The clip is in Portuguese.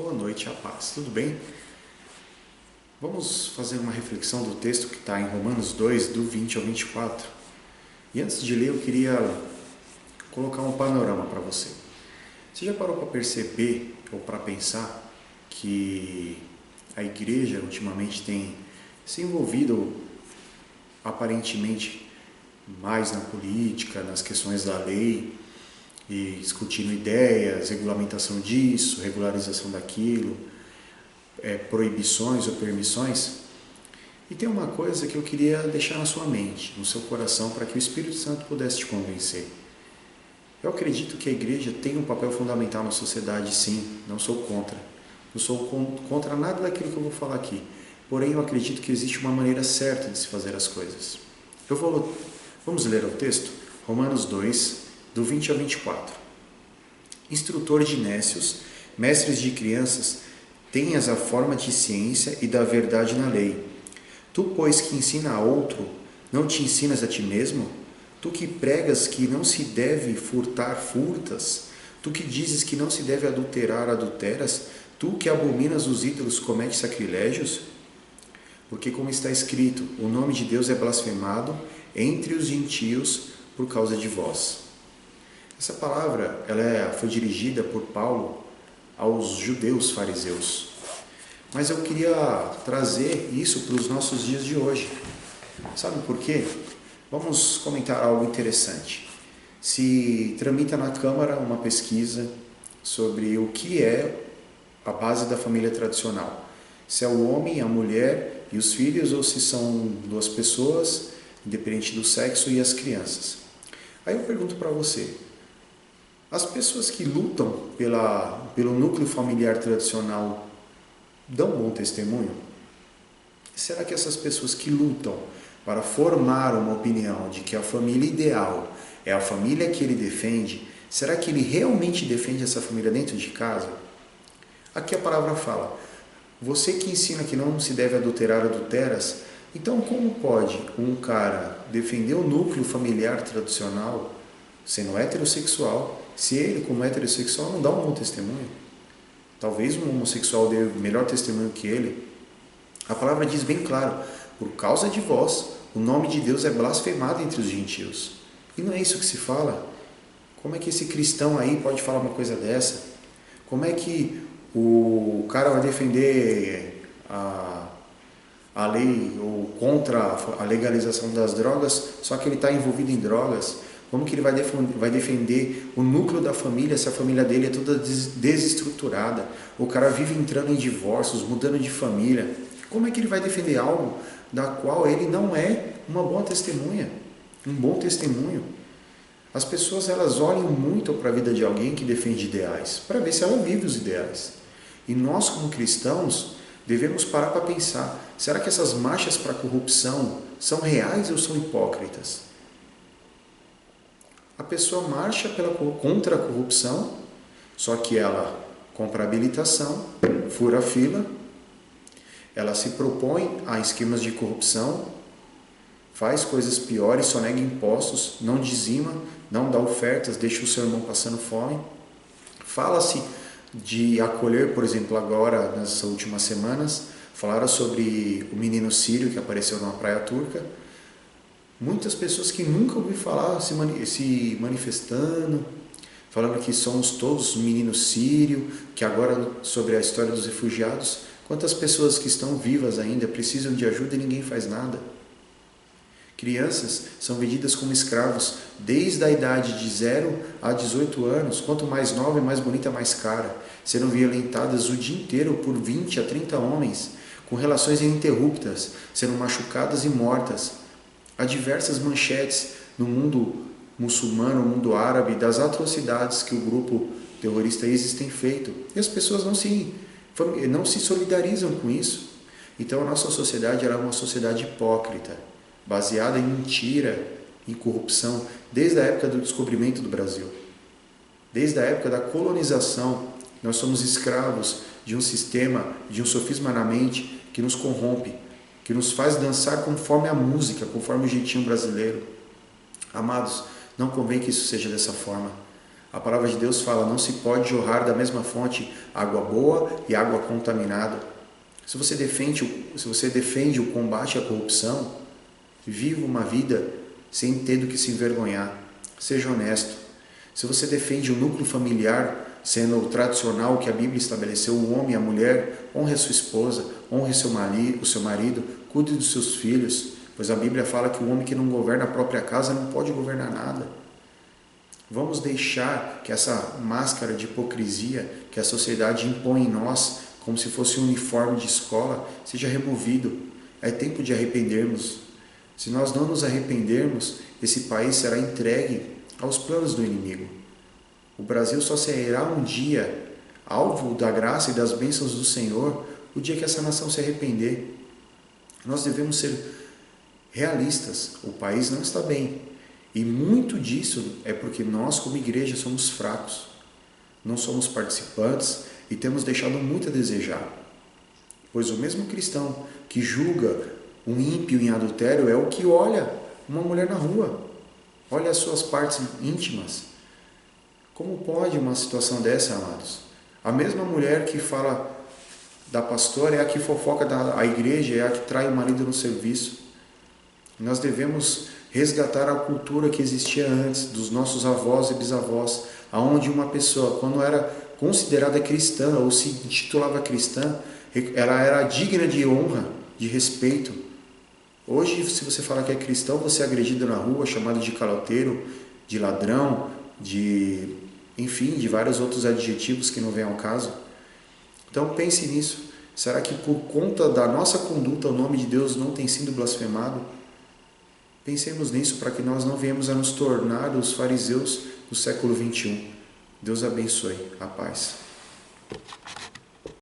Boa noite, a paz. Tudo bem? Vamos fazer uma reflexão do texto que está em Romanos 2, do 20 ao 24. E antes de ler, eu queria colocar um panorama para você. Você já parou para perceber ou para pensar que a igreja ultimamente tem se envolvido aparentemente mais na política, nas questões da lei, e discutindo ideias, regulamentação disso, regularização daquilo, proibições ou permissões? E tem uma coisa que eu queria deixar na sua mente, no seu coração, para que o Espírito Santo pudesse te convencer. Eu acredito que a igreja tem um papel fundamental na sociedade, sim, não sou contra. Não sou contra nada daquilo que eu vou falar aqui. Porém, eu acredito que existe uma maneira certa de se fazer as coisas. Vamos ler o texto? Romanos 2, do 20 ao 24. Instrutor de nécios, mestres de crianças, tenhas a forma de ciência e da verdade na lei. Tu, pois, que ensina a outro, não te ensinas a ti mesmo? Tu que pregas que não se deve furtar, furtas? Tu que dizes que não se deve adulterar, adulteras? Tu que abominas os ídolos, cometes sacrilégios? Porque, como está escrito, o nome de Deus é blasfemado entre os gentios por causa de vós. Essa palavra foi dirigida por Paulo aos judeus fariseus. Mas eu queria trazer isso para os nossos dias de hoje. Sabe por quê? Vamos comentar algo interessante. Se tramita na Câmara uma pesquisa sobre o que é a base da família tradicional. Se é o homem, a mulher e os filhos, ou se são duas pessoas, independente do sexo, e as crianças. Aí eu pergunto para você, as pessoas que lutam pelo núcleo familiar tradicional dão bom testemunho? Será que essas pessoas que lutam para formar uma opinião de que a família ideal é a família que ele defende, será que ele realmente defende essa família dentro de casa? Aqui a palavra fala, você que ensina que não se deve adulterar, adulteras, então como pode um cara defender o núcleo familiar tradicional, sendo heterossexual, se ele, como heterossexual, não dá um bom testemunho? Talvez um homossexual dê melhor testemunho que ele. A palavra diz bem claro, por causa de vós, o nome de Deus é blasfemado entre os gentios. E não é isso que se fala? Como é que esse cristão aí pode falar uma coisa dessa? Como é que o cara vai defender a lei ou contra a legalização das drogas, só que ele está envolvido em drogas? Como que ele vai defender o núcleo da família se a família dele é toda desestruturada? O cara vive entrando em divórcios, mudando de família. Como é que ele vai defender algo da qual ele não é uma boa testemunha? Um bom testemunho? As pessoas elas olham muito para a vida de alguém que defende ideais, para ver se ela vive os ideais. E nós, como cristãos, devemos parar para pensar, será que essas marchas para a corrupção são reais ou são hipócritas? A pessoa marcha contra a corrupção, só que ela compra habilitação, fura a fila, ela se propõe a esquemas de corrupção, faz coisas piores, sonega impostos, não dizima, não dá ofertas, deixa o seu irmão passando fome. Fala-se de acolher, por exemplo, agora, nas últimas semanas, falaram sobre o menino sírio que apareceu numa praia turca. Muitas pessoas que nunca ouvi falar se manifestando, falando que somos todos meninos sírios, que agora sobre a história dos refugiados, quantas pessoas que estão vivas ainda precisam de ajuda e ninguém faz nada. Crianças são vendidas como escravos desde a idade de 0 a 18 anos, quanto mais nova e mais bonita, mais cara, sendo violentadas o dia inteiro por 20 a 30 homens, com relações ininterruptas, sendo machucadas e mortas. Há diversas manchetes no mundo muçulmano, no mundo árabe, das atrocidades que o grupo terrorista ISIS tem feito. E as pessoas não se solidarizam com isso. Então a nossa sociedade é uma sociedade hipócrita, baseada em mentira, em corrupção, desde a época do descobrimento do Brasil. Desde a época da colonização, nós somos escravos de um sistema, de um sofisma na mente que nos corrompe, que nos faz dançar conforme a música, conforme o jeitinho brasileiro. Amados, não convém que isso seja dessa forma. A palavra de Deus fala, não se pode jorrar da mesma fonte água boa e água contaminada. Se você defende o combate à corrupção, viva uma vida sem ter do que se envergonhar. Seja honesto. Se você defende o núcleo familiar, sendo o tradicional que a Bíblia estabeleceu, o homem e a mulher, honre a sua esposa, honre o seu marido, cuide dos seus filhos, pois a Bíblia fala que o homem que não governa a própria casa não pode governar nada. Vamos deixar que essa máscara de hipocrisia que a sociedade impõe em nós, como se fosse um uniforme de escola, seja removido. É tempo de arrependermos. Se nós não nos arrependermos, esse país será entregue aos planos do inimigo. O Brasil só será um dia alvo da graça e das bênçãos do Senhor o dia que essa nação se arrepender. Nós devemos ser realistas. O país não está bem. E muito disso é porque nós, como igreja, somos fracos. Não somos participantes e temos deixado muito a desejar. Pois o mesmo cristão que julga um ímpio em adultério é o que olha uma mulher na rua. Olha as suas partes íntimas. Como pode uma situação dessa, amados? A mesma mulher que fala da pastora é a que fofoca da igreja, é a que trai o marido no serviço. Nós devemos resgatar a cultura que existia antes, dos nossos avós e bisavós, aonde uma pessoa, quando era considerada cristã ou se intitulava cristã, ela era digna de honra, de respeito. Hoje, se você falar que é cristão, você é agredido na rua, chamado de caloteiro, de ladrão, enfim, de vários outros adjetivos que não vêm ao caso. Então pense nisso. Será que por conta da nossa conduta o nome de Deus não tem sido blasfemado? Pensemos nisso para que nós não venhamos a nos tornar os fariseus do século XXI. Deus abençoe. A paz.